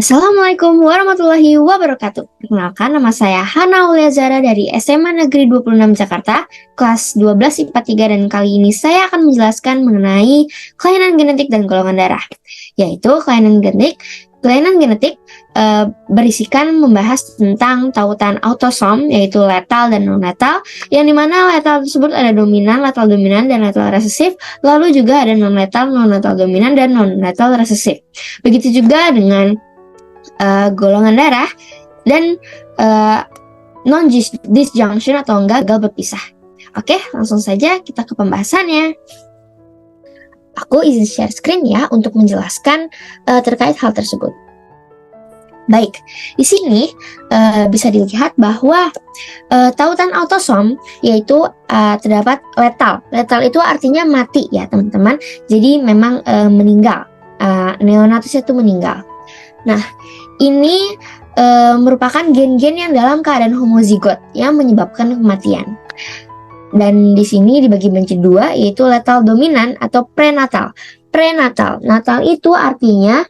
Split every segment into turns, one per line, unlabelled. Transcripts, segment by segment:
Assalamualaikum warahmatullahi wabarakatuh. Perkenalkan, nama saya Hana Aulia Zara dari SMA Negeri 26 Jakarta, kelas 12 IPA 3, dan kali ini saya akan menjelaskan mengenai kelainan genetik dan golongan darah. Yaitu kelainan genetik berisikan membahas tentang tautan autosom, yaitu letal dan non-letal, yang dimana letal tersebut ada dominan, letal dominan, dan letal resesif, lalu juga ada non-letal dominan, dan non-letal resesif. Begitu juga dengan golongan darah dan non-disjunction atau gagal berpisah. Oke, langsung saja kita ke pembahasannya. Aku izin share screen ya untuk menjelaskan terkait hal tersebut. Baik, di sini bisa dilihat bahwa tautan autosom yaitu terdapat letal. Letal itu artinya mati ya teman-teman. Jadi memang meninggal. Neonatus itu meninggal. Nah, ini merupakan gen-gen yang dalam keadaan homozigot yang menyebabkan kematian. Dan di sini dibagi menjadi dua, yaitu letal dominan atau prenatal. Natal itu artinya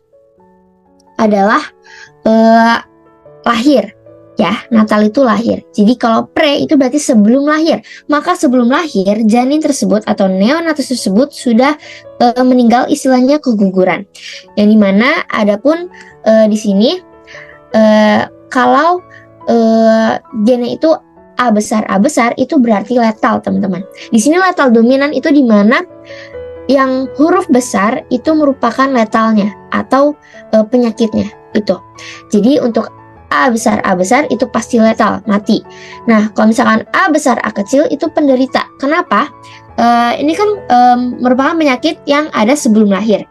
adalah lahir. Ya, natal itu lahir. Jadi kalau pre itu berarti sebelum lahir. Maka sebelum lahir, janin tersebut atau neonatus tersebut sudah meninggal, istilahnya keguguran. Yang dimana adapun di sini kalau gennya itu A besar itu berarti letal, teman-teman. Di sini letal dominan itu di mana yang huruf besar itu merupakan letalnya atau penyakitnya itu. Jadi untuk A besar itu pasti letal, mati. Nah, kalau misalkan A besar A kecil itu penderita. Kenapa? Ini kan merupakan penyakit yang ada sebelum lahir.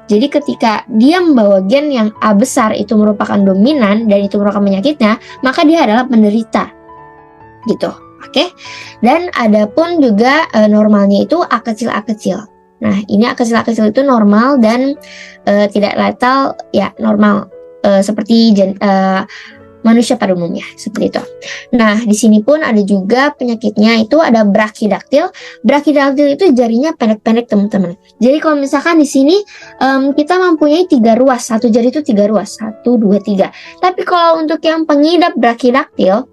Jadi ketika dia membawa gen yang A besar itu merupakan dominan dan itu merupakan penyakitnya, maka dia adalah penderita. Gitu. Oke. Dan adapun juga normalnya itu A kecil. Nah, ini A kecil itu normal dan tidak letal, ya normal. Seperti manusia pada umumnya, seperti itu. Nah, di sini pun ada juga penyakitnya, itu ada brachydactyl. Brachydactyl itu jarinya pendek-pendek, teman-teman. Jadi kalau misalkan di sini kita mempunyai 3 ruas, satu jari itu 3 ruas, 1, 2, 3. Tapi kalau untuk yang pengidap brachydactyl,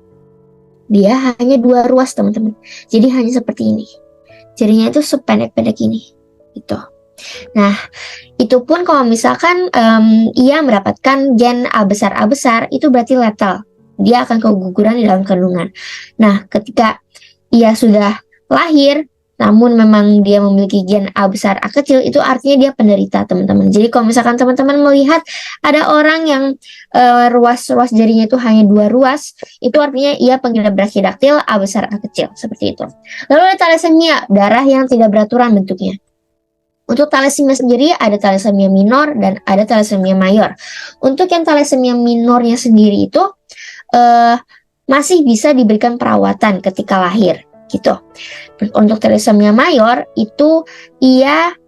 dia hanya 2 ruas, teman-teman. Jadi hanya seperti ini. Jarinya itu sependek-pendek ini, gitu. Nah, itu pun kalau misalkan ia mendapatkan gen A besar, itu berarti letal. Dia akan keguguran di dalam kandungan. Nah, ketika ia sudah lahir, namun memang dia memiliki gen A besar, A kecil, itu artinya dia penderita, teman-teman. Jadi kalau misalkan teman-teman melihat ada orang yang ruas-ruas jarinya itu hanya 2 ruas, itu artinya ia pengidap brachydactyl A besar, A kecil, seperti itu. Lalu ada thalassemia, darah yang tidak beraturan bentuknya. Untuk thalassemia sendiri ada thalassemia minor dan ada thalassemia mayor. Untuk yang thalassemia minornya sendiri itu masih bisa diberikan perawatan ketika lahir, gitu. Untuk thalassemia mayor itu ia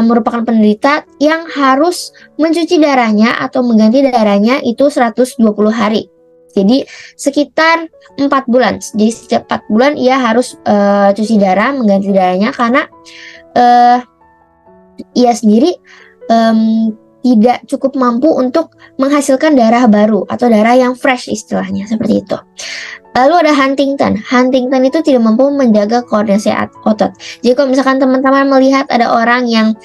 merupakan penderita yang harus mencuci darahnya atau mengganti darahnya itu 120 hari. Jadi sekitar 4 bulan. Jadi setiap 4 bulan ia harus cuci darah, mengganti darahnya karena ia sendiri tidak cukup mampu untuk menghasilkan darah baru atau darah yang fresh, istilahnya seperti itu. Lalu ada Huntington. Huntington itu tidak mampu menjaga koordinasi otot. Jadi kalau misalkan teman-teman melihat ada orang yang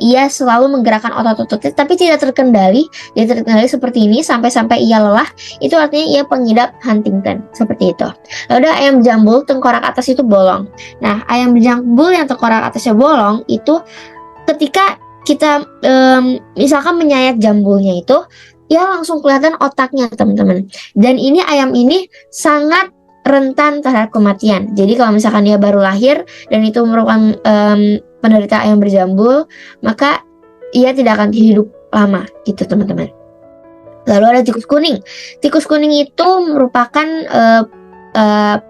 ia selalu menggerakkan otot-ototnya tapi tidak terkendali, dia terkendali seperti ini sampai ia lelah, itu artinya ia pengidap Huntington, seperti itu. Lalu ada ayam jambul, tengkorak atas itu bolong. Nah, ayam jambul yang tengkorak atasnya bolong itu ketika kita misalkan menyayat jambulnya itu, ya langsung kelihatan otaknya, teman-teman. Dan ini ayam ini sangat rentan terhadap kematian. Jadi kalau misalkan dia baru lahir dan itu merupakan penderita ayam berjambul, maka ia tidak akan hidup lama, gitu teman-teman. Lalu ada tikus kuning. Tikus kuning itu merupakan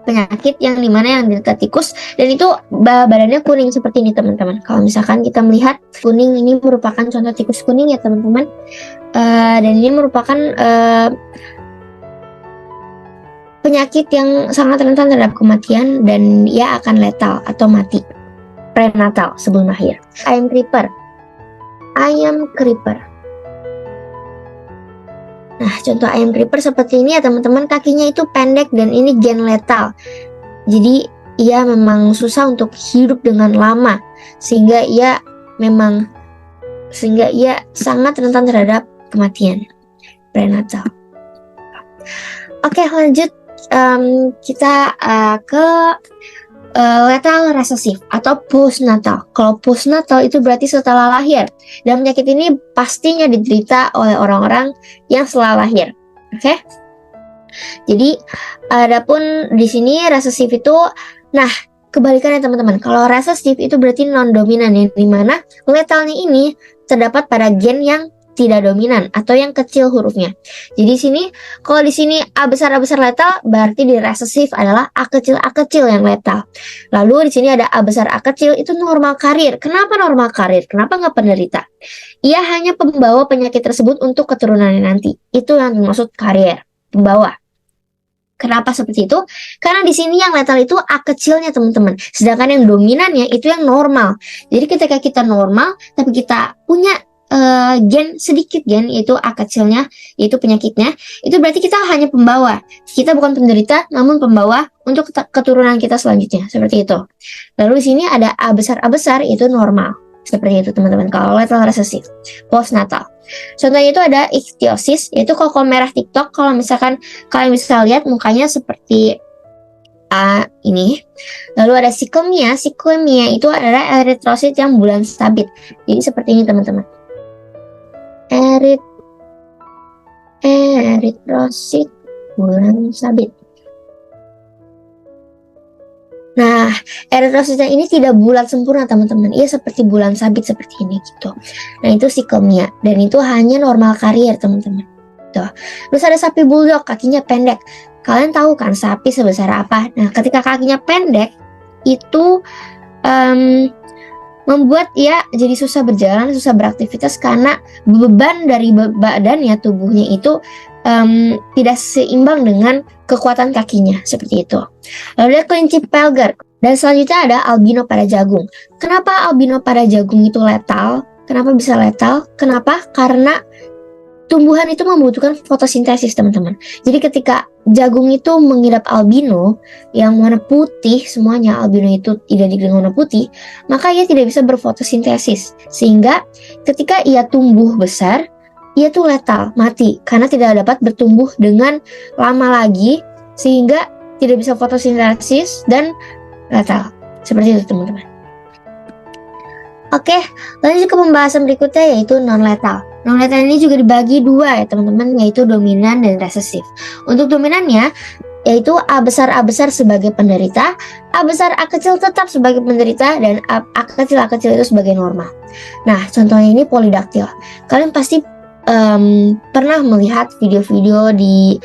penyakit yang dimana yang diderita tikus dan itu badannya kuning seperti ini, teman-teman. Kalau misalkan kita melihat kuning, ini merupakan contoh tikus kuning ya, teman-teman. Dan ini merupakan penyakit yang sangat rentan terhadap kematian dan ia akan letal atau mati prenatal sebelum lahir. Ayam creeper. contoh ayam creeper seperti ini ya teman-teman, kakinya itu pendek dan ini gen letal. Jadi ia memang susah untuk hidup dengan lama, sehingga ia sangat rentan terhadap kematian prenatal. Oke, lanjut kita ke lethal recessive atau postnatal. Kalau postnatal itu berarti setelah lahir, dan penyakit ini pastinya diderita oleh orang-orang yang setelah lahir. Oke? Jadi adapun di sini recessive itu, nah kebalikannya teman-teman. Kalau recessive itu berarti non dominan, yang dimana letalnya ini terdapat pada gen yang tidak dominan atau yang kecil hurufnya. Jadi sini kalau di sini A besar letal, berarti di recessive adalah A kecil yang letal. Lalu di sini ada A besar A kecil, itu normal karir. Kenapa normal karir? Kenapa nggak penderita? Ia hanya pembawa penyakit tersebut untuk keturunannya nanti. Itu yang dimaksud karir, pembawa. Kenapa seperti itu? Karena di sini yang letal itu A kecilnya teman-teman, sedangkan yang dominannya itu yang normal. Jadi ketika kita normal, tapi kita punya gen sedikit gen, yaitu A kecilnya, yaitu penyakitnya, itu berarti kita hanya pembawa. Kita bukan penderita, namun pembawa untuk keturunan kita selanjutnya, seperti itu. Lalu di sini ada A besar itu normal, seperti itu teman-teman. Kalau lethal recessive, postnatal. Contohnya itu ada ichthyosis, yaitu koko merah TikTok. Kalau misalkan kalian bisa lihat mukanya seperti ini. Lalu ada siklemia itu adalah eritrosit yang bulan sabit. Jadi seperti ini teman-teman. Eritrosit bulan sabit. Nah, eritrositnya ini tidak bulat sempurna teman-teman. Ia seperti bulan sabit seperti ini gitu. Nah, itu siklemia, dan itu hanya normal karier teman-teman. Tuh. Terus ada sapi bulldog, kakinya pendek. Kalian tahu kan sapi sebesar apa? Nah, ketika kakinya pendek itu membuat ia jadi susah berjalan, susah beraktivitas, karena beban dari badannya, tubuhnya itu tidak seimbang dengan kekuatan kakinya, seperti itu. Lalu ada kelinci pelger, dan selanjutnya ada albino pada jagung. Kenapa albino pada jagung itu letal? Kenapa bisa letal? Kenapa? Karena tumbuhan itu membutuhkan fotosintesis teman-teman. Jadi ketika jagung itu mengidap albino yang warna putih, semuanya albino itu identik dengan warna putih, maka ia tidak bisa berfotosintesis, sehingga ketika ia tumbuh besar, ia tuh letal, mati, karena tidak dapat bertumbuh dengan lama lagi, sehingga tidak bisa fotosintesis dan letal. Seperti itu teman-teman. Oke, lanjut ke pembahasan berikutnya, yaitu non-letal. Non-letal ini juga dibagi dua ya teman-teman, yaitu dominan dan resesif. Untuk dominannya, yaitu A besar sebagai penderita, A besar A kecil tetap sebagai penderita, dan A kecil itu sebagai normal. Nah, contohnya ini polidaktil. Kalian pasti pernah melihat video-video di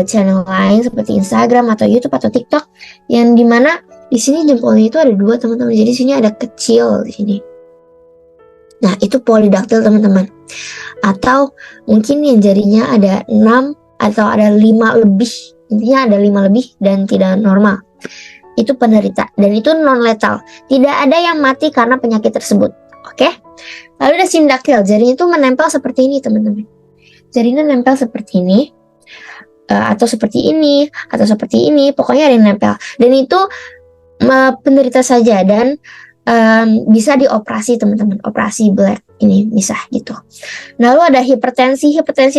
channel lain seperti Instagram atau YouTube atau TikTok, yang dimana di sini jempolnya itu ada dua teman-teman. Jadi sini ada kecil di sini. Nah, itu polidaktil teman-teman. Atau mungkin yang jarinya ada 6 atau ada 5 lebih. Intinya ada 5 lebih dan tidak normal. Itu penderita, dan itu non-letal. Tidak ada yang mati karena penyakit tersebut. Oke? Lalu ada sindaktil. Jarinya itu menempel seperti ini teman-teman. Jarinya nempel seperti ini. Atau seperti ini. Atau seperti ini. Pokoknya ada yang nempel. Dan itu penderita saja, dan bisa dioperasi teman-teman, operasi black ini bisa gitu. Lalu ada hipertensi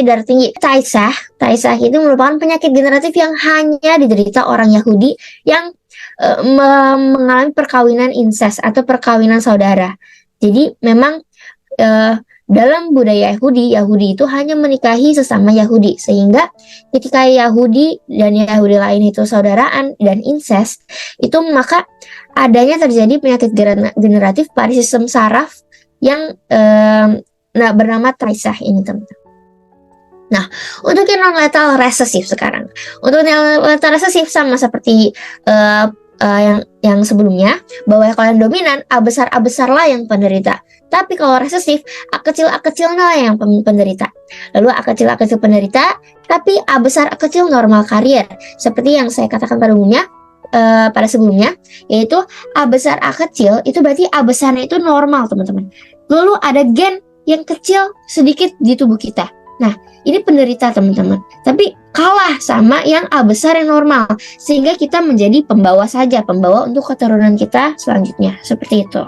darah tinggi. Taisah itu merupakan penyakit generatif yang hanya diderita orang Yahudi yang mengalami perkawinan incest atau perkawinan saudara. Jadi memang dalam budaya Yahudi itu hanya menikahi sesama Yahudi, sehingga ketika Yahudi dan Yahudi lain itu saudaraan dan incest, itu maka adanya terjadi penyakit generatif pada sistem saraf yang bernama taisah ini teman-teman. Nah, untuk yang non-letal resesif sekarang. Untuk yang letal resesif sama seperti yang sebelumnya, bahwa kalau yang dominan A besar lah yang penderita. Tapi kalau resesif, A kecilnya lah yang penderita. Lalu A kecil penderita, tapi A kecil normal karier. Seperti yang saya katakan pada umumnya, pada sebelumnya, yaitu A kecil itu berarti A besarnya itu normal teman-teman. Lalu ada gen yang kecil sedikit di tubuh kita. Nah, ini penderita teman-teman, tapi kalah sama yang A besar yang normal, sehingga kita menjadi pembawa saja, pembawa untuk keturunan kita selanjutnya, seperti itu.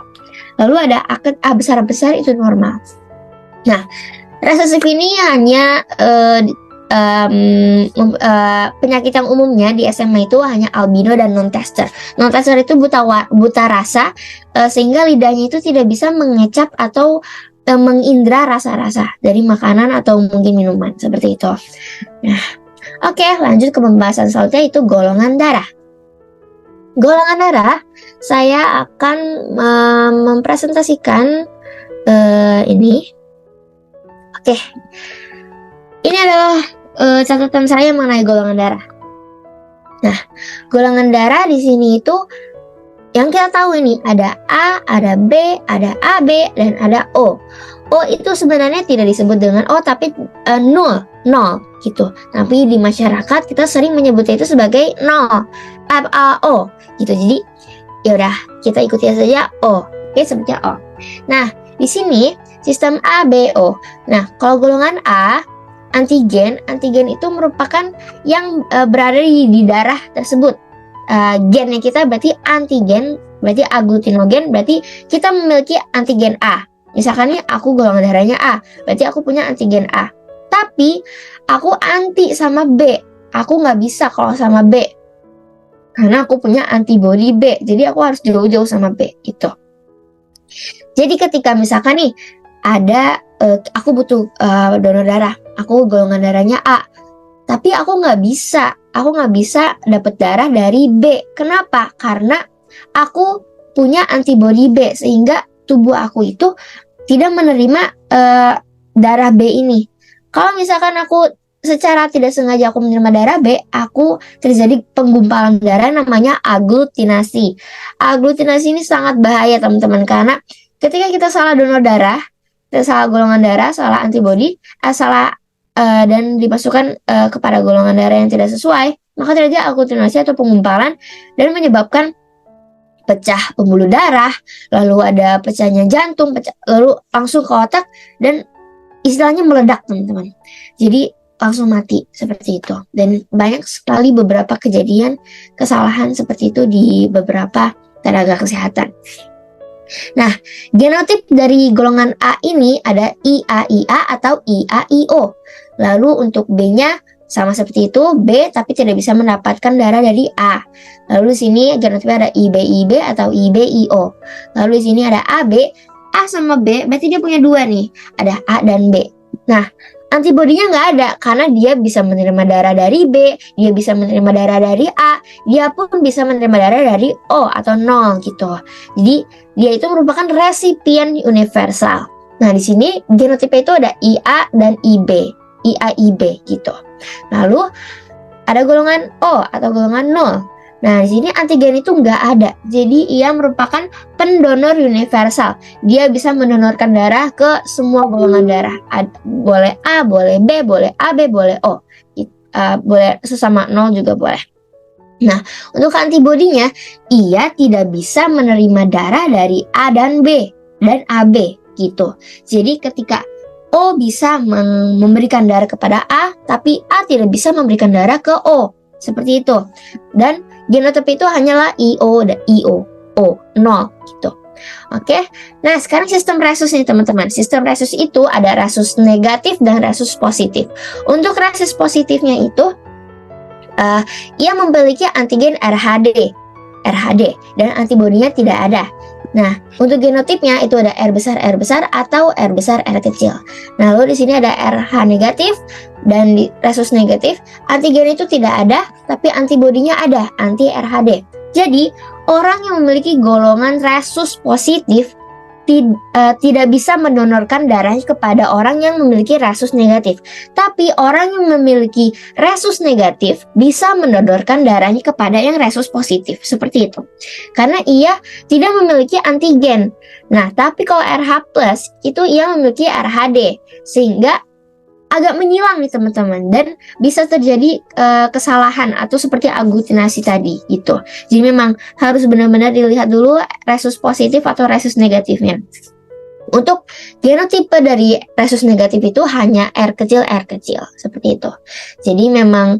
Lalu ada A besar itu normal. Nah, resesif ini hanya penyakit yang umumnya di SMA itu hanya albino dan non-tester. Non-tester itu buta rasa, sehingga lidahnya itu tidak bisa mengecap atau mengindra rasa-rasa dari makanan atau mungkin minuman, seperti itu. Nah, oke, lanjut ke pembahasan selanjutnya, itu golongan darah. Golongan darah, saya akan mempresentasikan ini. Oke, ini adalah catatan saya mengenai golongan darah. Nah, golongan darah di sini itu yang kita tahu ini ada A, ada B, ada AB, dan ada O. O itu sebenarnya tidak disebut dengan O, tapi nol gitu. Tapi di masyarakat kita sering menyebutnya itu sebagai nol, O gitu. Jadi yaudah kita ikuti saja O. Oke, sebutnya O. Nah, di sini sistem A, B, O. Nah, kalau golongan A, antigen itu merupakan yang berada di darah tersebut. Gennya kita berarti antigen, berarti aglutinogen, berarti kita memiliki antigen A. Misalkan nih aku golongan darahnya A, berarti aku punya antigen A. Tapi aku anti sama B, aku nggak bisa kalau sama B, karena aku punya antibody B, jadi aku harus jauh-jauh sama B gitu. Jadi ketika misalkan nih ada aku butuh donor darah, aku golongan darahnya A, tapi aku nggak bisa dapat darah dari B. Kenapa? Karena aku punya antibody B, sehingga tubuh aku itu tidak menerima darah B ini. Kalau misalkan aku secara tidak sengaja aku menerima darah B, aku terjadi penggumpalan darah namanya aglutinasi. Aglutinasi ini sangat bahaya teman-teman, karena ketika kita salah donor darah, kita salah golongan darah, salah antibody, dan dimasukkan kepada golongan darah yang tidak sesuai, maka terjadi aglutinasi atau penggumpalan dan menyebabkan pecah pembuluh darah, lalu ada pecahnya jantung, lalu langsung ke otak dan istilahnya meledak teman-teman. Jadi langsung mati seperti itu. Dan banyak sekali beberapa kejadian kesalahan seperti itu di beberapa tenaga kesehatan. Nah, genotip dari golongan A ini ada IAIA atau IAIO. Lalu untuk B-nya sama seperti itu, B tapi tidak bisa mendapatkan darah dari A. Lalu di sini genotipnya ada IBIB atau IBIO. Lalu di sini ada AB, A sama B, berarti dia punya dua nih, ada A dan B. Nah, antibodinya nggak ada karena dia bisa menerima darah dari B, dia bisa menerima darah dari A, dia pun bisa menerima darah dari O atau 0 gitu. Jadi dia itu merupakan resipien universal. Nah, di sini genotipnya itu ada IA dan IB, IAIB gitu. Lalu ada golongan O atau golongan 0. Nah, di sini antigen itu nggak ada. Jadi ia merupakan pendonor universal. Dia bisa mendonorkan darah ke semua golongan darah. Boleh A, boleh B, boleh AB, boleh O. Boleh sesama 0 juga boleh. Nah, untuk antibodinya, ia tidak bisa menerima darah dari A dan B dan AB gitu. Jadi ketika O bisa memberikan darah kepada A, tapi A tidak bisa memberikan darah ke O. Seperti itu. Dan genotip itu hanyalah IO dan IO, O, 0 gitu. Oke. Nah, sekarang sistem resus nih teman-teman. Sistem resus itu ada resus negatif dan resus positif. Untuk resus positifnya itu ia memiliki antigen RHD dan antibodinya tidak ada. Nah, untuk genotipnya itu ada R besar atau R besar R kecil. Nah, lalu di sini ada RH negatif dan di resus negatif, antigen itu tidak ada, tapi antibodinya ada, anti RHD. Jadi, orang yang memiliki golongan resus positif tidak bisa mendonorkan darahnya kepada orang yang memiliki resus negatif. Tapi orang yang memiliki resus negatif bisa mendonorkan darahnya kepada yang resus positif, seperti itu. Karena ia tidak memiliki antigen. Nah, tapi kalau RH+, itu ia memiliki RHD, sehingga agak menyilang nih teman-teman, dan bisa terjadi kesalahan atau seperti aglutinasi tadi gitu. Jadi memang harus benar-benar dilihat dulu resus positif atau resus negatifnya. Untuk genotipe dari resus negatif itu hanya R kecil seperti itu. Jadi memang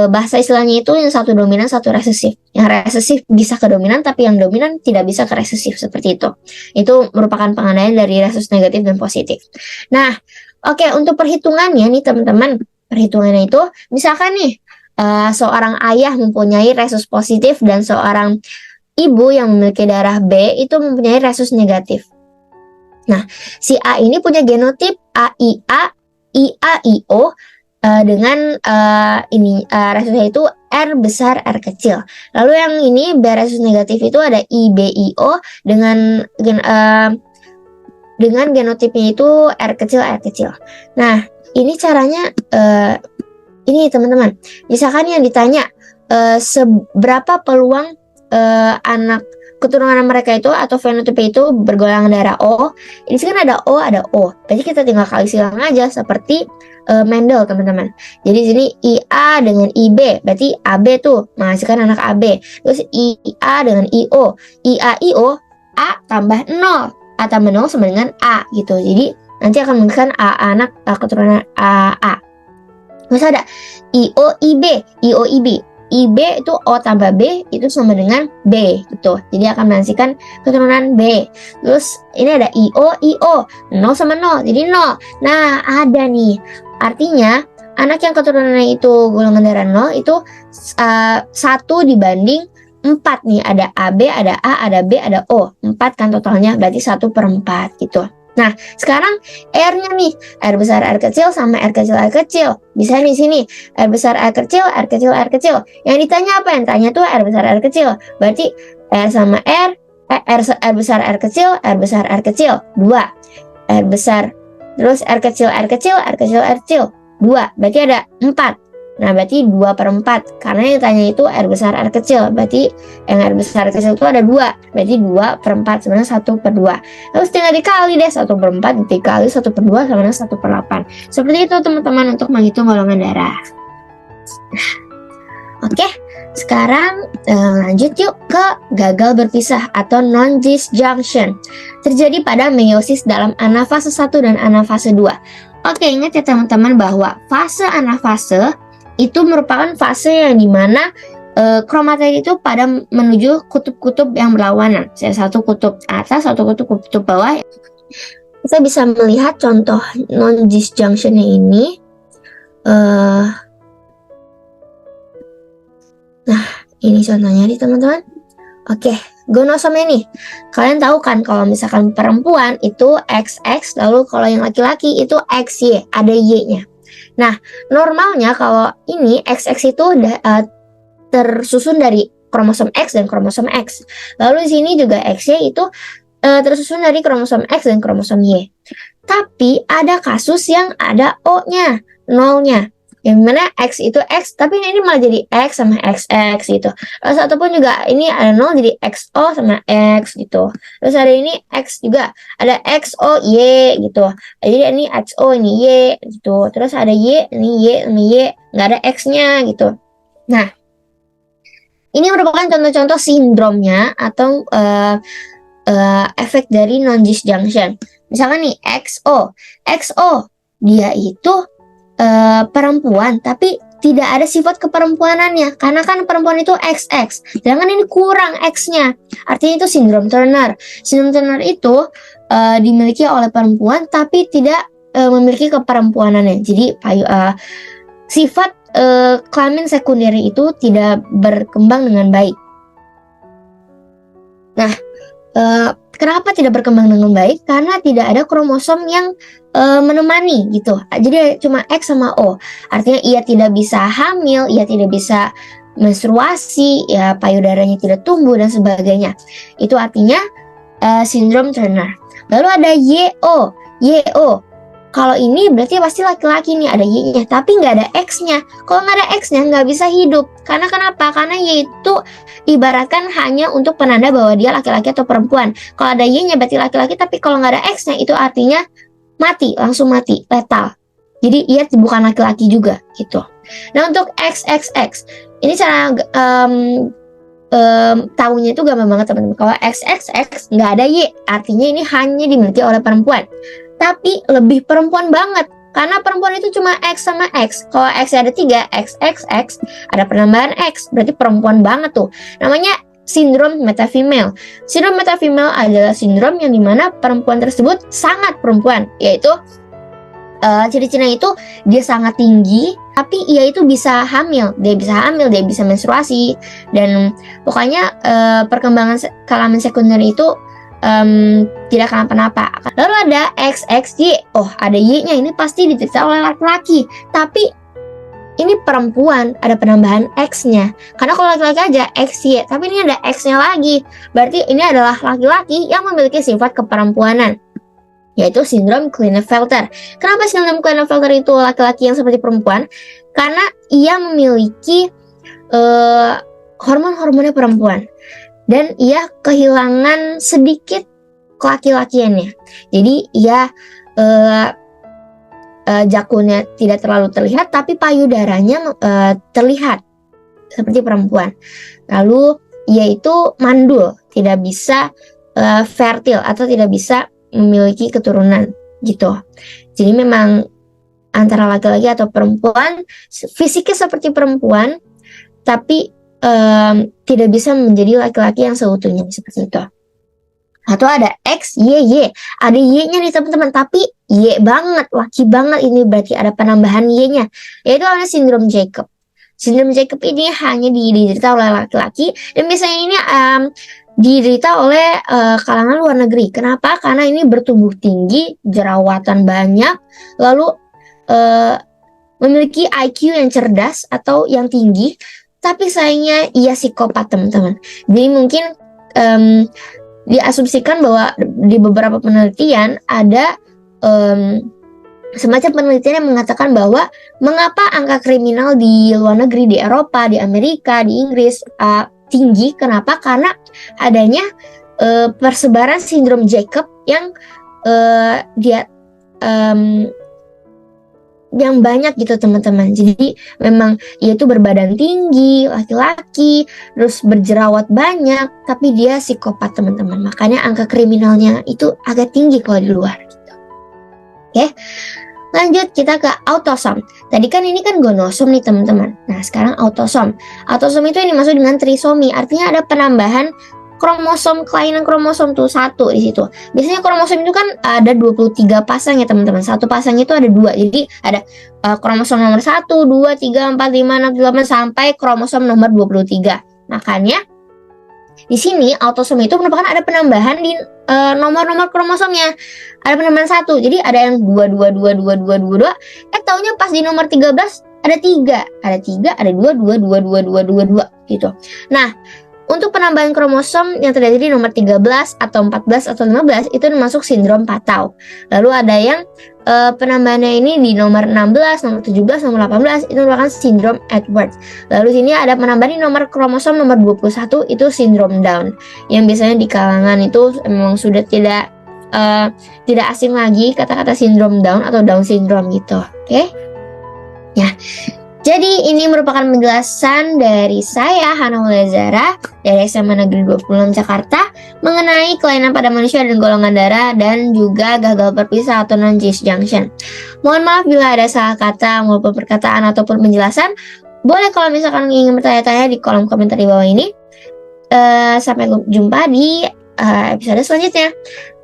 bahasa istilahnya itu yang satu dominan satu resesif. Yang resesif bisa ke dominan tapi yang dominan tidak bisa ke resesif seperti itu. Itu merupakan pengandaian dari resus negatif dan positif. Nah, oke, untuk perhitungannya nih teman-teman, perhitungannya itu misalkan nih seorang ayah mempunyai resus positif dan seorang ibu yang memiliki darah B itu mempunyai resus negatif. Nah, si A ini punya genotip AIA, IAIO dengan resusnya itu R besar R kecil. Lalu yang ini B resus negatif itu ada IBIO dengan genotipnya itu R kecil. Nah, ini caranya ini teman-teman. Misalkan yang ditanya seberapa peluang anak keturunan mereka itu atau fenotipe itu bergolongan darah O. Ini kan ada O, ada O. Berarti kita tinggal kali silang aja seperti Mendel, teman-teman. Jadi sini IA dengan IB, berarti AB tuh menghasilkan anak AB. Terus IA dengan IO, IAIO, A tambah 0. A tambah 0 sama dengan A gitu. Jadi nanti akan menghasilkan anak keturunan A. Terus ada IO IB, IO IB. IB itu O tambah B itu sama dengan B gitu. Jadi akan menghasilkan keturunan B. Terus ini ada IO 0 sama 0 jadi 0. Nah, ada nih. Artinya anak yang keturunannya itu golongan darah 0 itu 1 dibanding 4 nih. Ada AB, ada A, ada B, ada O. 4 kan totalnya berarti 1/4 gitu. Nah, sekarang R-nya nih, R besar R kecil sama R kecil. Bisa di sini, R besar R kecil. Yang ditanya apa? Yang ditanya tuh R besar R kecil. Berarti R sama R besar R kecil, 2. R besar, terus R kecil, 2. Berarti ada 4. Nah, berarti 2/4. Karena yang ditanya itu R besar R kecil. Berarti yang R besar R kecil itu ada 2. Berarti 2/4 sebenarnya 1/2. Terus tinggal dikali deh 1/4 dikali 1/2 sama dengan 1/8. Seperti itu teman-teman untuk menghitung golongan darah. Oke, sekarang lanjut yuk ke gagal berpisah atau non-disjunction. Terjadi pada meiosis dalam anafase 1 dan anafase 2. Oke, ingat ya teman-teman bahwa fase anafase itu merupakan fase yang dimana kromatid itu pada menuju kutub-kutub yang berlawanan. Satu kutub atas, satu kutub bawah. Kita bisa melihat contoh non-disjunctionnya ini. Nah, ini contohnya nih teman-teman. Oke, gonosom ini. Kalian tahu kan kalau misalkan perempuan itu XX, lalu kalau yang laki-laki itu XY, ada Y-nya. Nah, normalnya kalau ini XX itu tersusun dari kromosom X dan kromosom X. Lalu di sini juga XY itu tersusun dari kromosom X dan kromosom Y. Tapi ada kasus yang ada O-nya, 0-nya. Yang mana X itu X, tapi ini malah jadi X sama XX gitu. Terus ataupun juga ini ada 0 jadi XO sama X gitu. Terus ada ini X juga, ada XO Y gitu. Jadi ini XO ini Y gitu. Terus ada Y, ini Y sama Y, nggak ada X-nya gitu. Nah, ini merupakan contoh-contoh sindromnya atau efek dari non-disjunction. Misalkan nih XO dia itu perempuan tapi tidak ada sifat keperempuanannya karena kan perempuan itu XX, sedangkan ini kurang X-nya, artinya itu sindrom Turner. Sindrom Turner itu dimiliki oleh perempuan tapi tidak memiliki keperempuanannya. Jadi sifat kelamin sekunder itu tidak berkembang dengan baik. Nah, kenapa tidak berkembang dengan baik? Karena tidak ada kromosom yang menemani gitu. Jadi cuma X sama O. Artinya ia tidak bisa hamil, ia tidak bisa menstruasi, ya payudaranya tidak tumbuh dan sebagainya. Itu artinya sindrom Turner. Lalu ada YO. Kalau ini berarti pasti laki-laki nih, ada Y-nya, tapi nggak ada X-nya. Kalau nggak ada X-nya nggak bisa hidup. Karena kenapa? Karena Y itu ibaratkan hanya untuk penanda bahwa dia laki-laki atau perempuan. Kalau ada Y-nya berarti laki-laki, tapi kalau nggak ada X-nya itu artinya mati, langsung mati, letal. Jadi ia bukan laki-laki juga gitu. Nah, untuk XXX ini cara tahunya itu gampang banget teman-teman. Kalau XXX nggak ada Y, artinya ini hanya dimiliki oleh perempuan. Tapi lebih perempuan banget, karena perempuan itu cuma X sama X. Kalau X ada 3, XXX, ada penambahan X, berarti perempuan banget tuh. Namanya sindrom metafemale. Sindrom metafemale adalah sindrom yang dimana perempuan tersebut sangat perempuan, yaitu ciri-cirinya itu dia sangat tinggi, tapi ia itu bisa hamil, dia bisa menstruasi, dan pokoknya perkembangan kelamin sekunder itu tidak kenapa-napa. Lalu ada XXY, oh ada Y-nya, ini pasti diderita oleh laki-laki, tapi ini perempuan, ada penambahan X-nya. Karena kalau laki-laki aja XY, tapi ini ada X-nya lagi, berarti ini adalah laki-laki yang memiliki sifat keperempuanan, yaitu sindrom Klinefelter. Kenapa sindrom Klinefelter itu laki-laki yang seperti perempuan? Karena ia memiliki hormon-hormonnya perempuan, dan ia kehilangan sedikit kelaki-lakiannya. Jadi ia jakunnya tidak terlalu terlihat, tapi payudaranya terlihat seperti perempuan. Lalu ia itu mandul, tidak bisa fertil atau tidak bisa memiliki keturunan gitu. Jadi memang antara laki-laki atau perempuan, fisiknya seperti perempuan, tapi tidak bisa menjadi laki-laki yang seutuhnya seperti itu. Atau ada X, Y, Y. Ada Y-nya nih teman-teman, tapi Y banget, laki banget, ini berarti ada penambahan Y-nya. Yaitu ada sindrom Jacob. Sindrom Jacob ini hanya diderita oleh laki-laki, dan biasanya ini diderita oleh kalangan luar negeri. Kenapa? Karena ini bertubuh tinggi, jerawatan banyak, lalu memiliki IQ yang cerdas atau yang tinggi, tapi sayangnya ia psikopat teman-teman. Jadi mungkin diasumsikan bahwa di beberapa penelitian ada semacam penelitian yang mengatakan bahwa mengapa angka kriminal di luar negeri, di Eropa, di Amerika, di Inggris tinggi. Kenapa? Karena adanya persebaran sindrom Jacob yang dia yang banyak gitu teman-teman. Jadi memang ia itu berbadan tinggi, laki-laki, terus berjerawat banyak, tapi dia psikopat teman-teman. Makanya angka kriminalnya itu agak tinggi kalau di luar gitu. Oke. Lanjut kita ke autosom. Tadi kan ini kan gonosom nih teman-teman. Nah, sekarang autosom. Autosom itu yang dimaksud dengan trisomi, artinya ada penambahan kromosom, kelainan kromosom tuh satu di situ. Biasanya kromosom itu kan ada 23 pasang ya teman-teman. Satu pasang itu ada 2. Jadi ada kromosom nomor 1, 2, 3, 4, 5, 6, 8 sampai kromosom nomor 23. Makanya di sini autosom itu merupakan ada penambahan di nomor-nomor kromosomnya. Ada penambahan 1. Jadi ada yang 2, 2, 2, 2, 2, 2, 2. Taunya pas di nomor 13 ada 3. Ada 3, ada 2, 2, 2, 2, 2, 2, 2 gitu. Nah, untuk penambahan kromosom yang terjadi di nomor 13 atau 14 atau 15 itu masuk sindrom Patau. Lalu ada yang penambahannya ini di nomor 16, nomor 17, nomor 18 itu merupakan sindrom Edwards. Lalu sini ada penambahan di nomor kromosom nomor 21 itu sindrom Down. Yang biasanya di kalangan itu memang sudah tidak asing lagi kata-kata sindrom Down atau Down syndrome gitu. Oke? Ya. Jadi ini merupakan penjelasan dari saya Hana Zara dari SMA Negeri 26 Jakarta mengenai kelainan pada manusia dan golongan darah dan juga gagal berpisah atau non-cisjunction. Mohon maaf bila ada salah kata maupun perkataan ataupun penjelasan. Boleh kalau misalkan ingin bertanya-tanya di kolom komentar di bawah ini. Sampai jumpa di episode selanjutnya.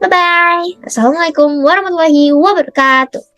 Bye-bye. Assalamualaikum warahmatullahi wabarakatuh.